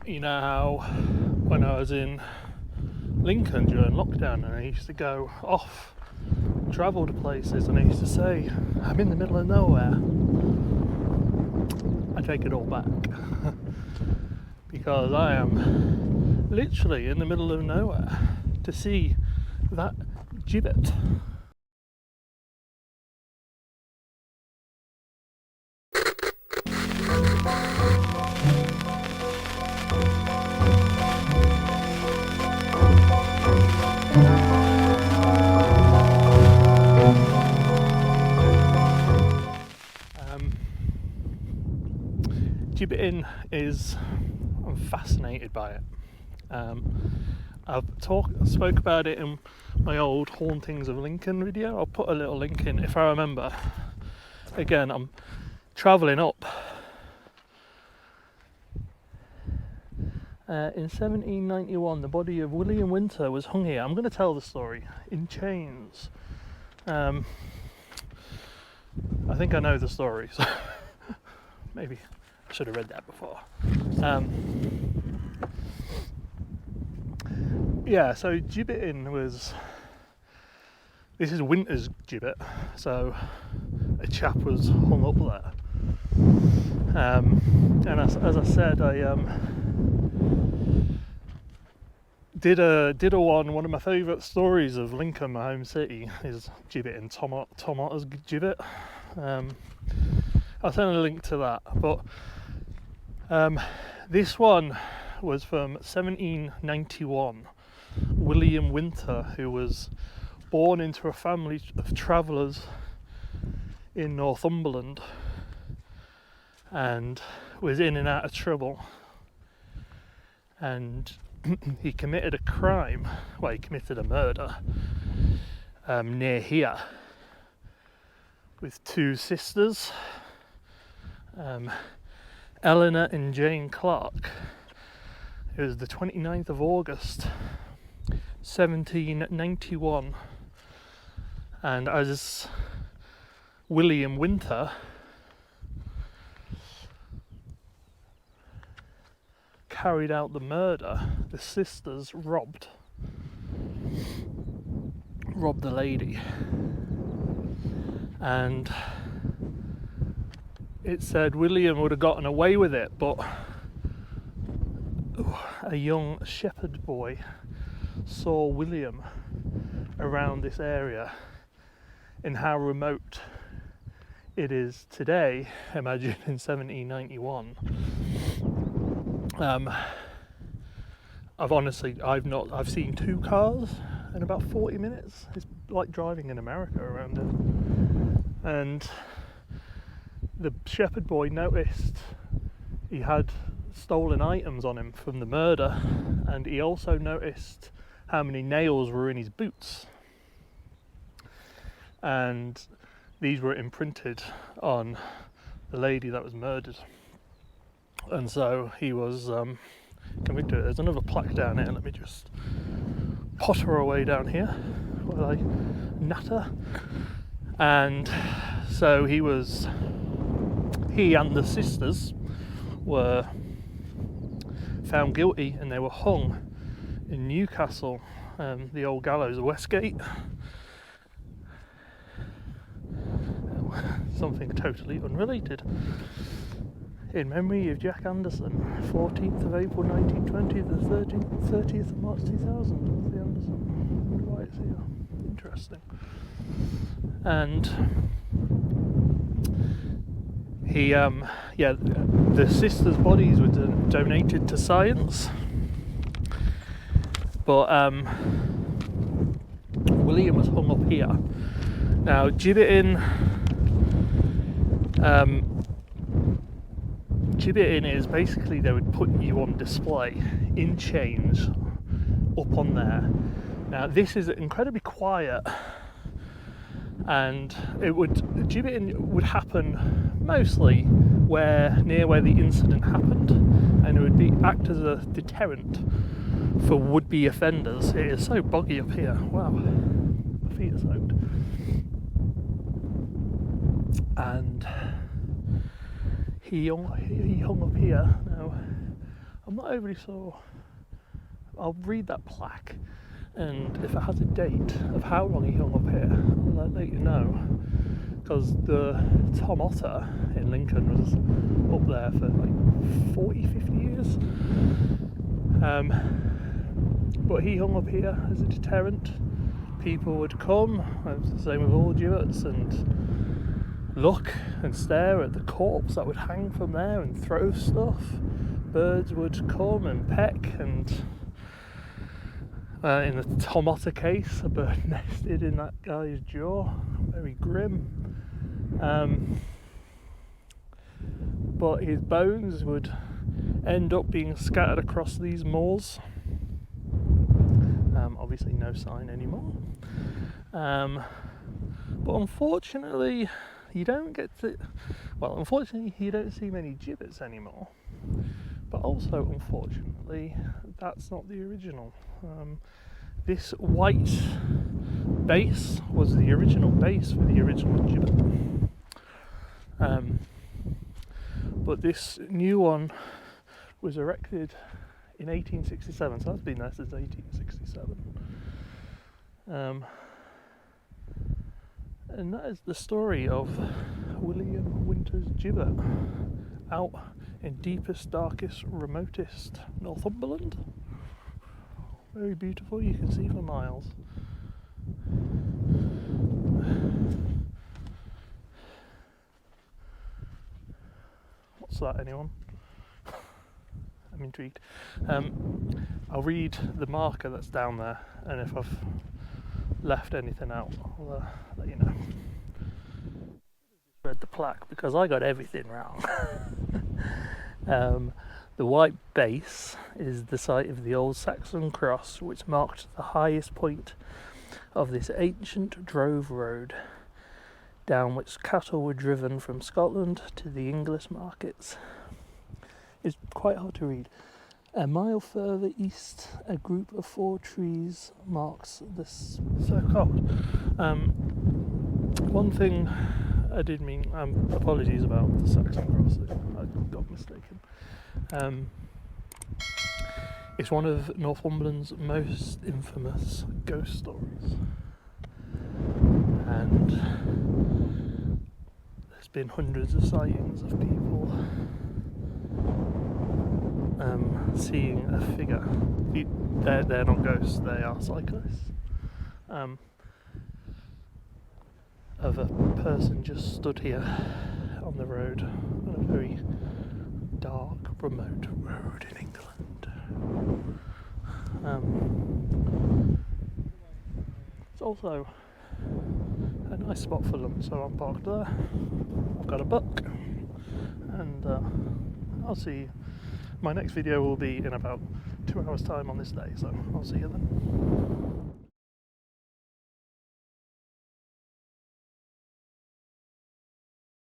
You know how when I was in Lincoln during lockdown and I used to go off, travel to places, and I used to say, I'm in the middle of nowhere. I take it all back. Because I am literally in the middle of nowhere to see that gibbet. Gibbeting is, I'm fascinated by it. I've spoke about it in my old Hauntings of Lincoln video. I'll put a little link in if I remember. Again, I'm travelling up. In 1791, the body of William Winter was hung here. I'm going to tell the story in chains. I think I know the story, so maybe I should have read that before. Yeah, so gibbeting was... This is Winter's gibbet, so a chap was hung up there. And as I said, I did a one of my favourite stories of Lincoln, my home city, is gibbeting Tom Otter's gibbet. I'll send a link to that, but this one was from 1791. William Winter, who was born into a family of travellers in Northumberland and was in and out of trouble, and he committed a crime. Well, he committed a murder near here with two sisters, Eleanor and Jane Clark. It was the 29th of August 1791, and as William Winter carried out the murder, the sisters robbed the lady, and it said William would have gotten away with it, but a young shepherd boy saw William around this area, and how remote it is today. Imagine in 1791. I've seen two cars in about 40 minutes. It's like driving in America around it. And the shepherd boy noticed he had stolen items on him from the murder, and he also noticed how many nails were in his boots, and these were imprinted on the lady that was murdered, and so he was convicted. There's another plaque down here. Let me just potter away down here while I natter. And so he and the sisters were found guilty, and they were hung in Newcastle, the old gallows of Westgate. Something totally unrelated. In memory of Jack Anderson, 14th of April 1920 to the 30th of March 2000. The Anderson. I wonder why it's here. Interesting. And the sisters' bodies were donated to science, but William was hung up here. Now, gibbeting is basically they would put you on display in chains up on there. Now, this is incredibly quiet, and gibbeting would happen mostly near where the incident happened, and it would act as a deterrent for would-be offenders. It is so boggy up here. Wow, my feet are soaked. And he hung up here. Now, I'm not overly sure. I'll read that plaque, and if it has a date of how long he hung up here, I'll let you know. Because the Tom Otter in Lincoln was up there for like 40, 50 years. But he hung up here as a deterrent. People would come, it's the same with all gibbets, and look and stare at the corpse that would hang from there and throw stuff. Birds would come and peck, and in the Tom Otter case, a bird nested in that guy's jaw. Very grim. But his bones would end up being scattered across these moors. Obviously no sign anymore. But unfortunately you don't see many gibbets anymore. But also unfortunately that's not the original. This white base was the original base for the original gibbet. But this new one was erected in 1867, so that's been there since 1867. And that is the story of William Winter's gibbet out in deepest, darkest, remotest Northumberland. Very beautiful, you can see for miles. What's that, anyone? I'm intrigued. I'll read the marker that's down there, and if I've left anything out, I'll let you know. Read the plaque because I got everything wrong. The white base is the site of the old Saxon cross, which marked the highest point of this ancient drove road, down which cattle were driven from Scotland to the English markets. It's quite hard to read. A mile further east, a group of 4 trees marks this. So cold. One thing I did mean, apologies about the Saxon cross, I got mistaken. It's one of Northumberland's most infamous ghost stories, and there's been hundreds of sightings of people seeing a figure. They're not ghosts, they are cyclists. Of a person just stood here on the road, on a very dark, remote road in England. It's also a nice spot for lunch, so I'm parked there. I've got a book, and I'll see you. My next video will be in about 2 hours time on this day, so I'll see you then.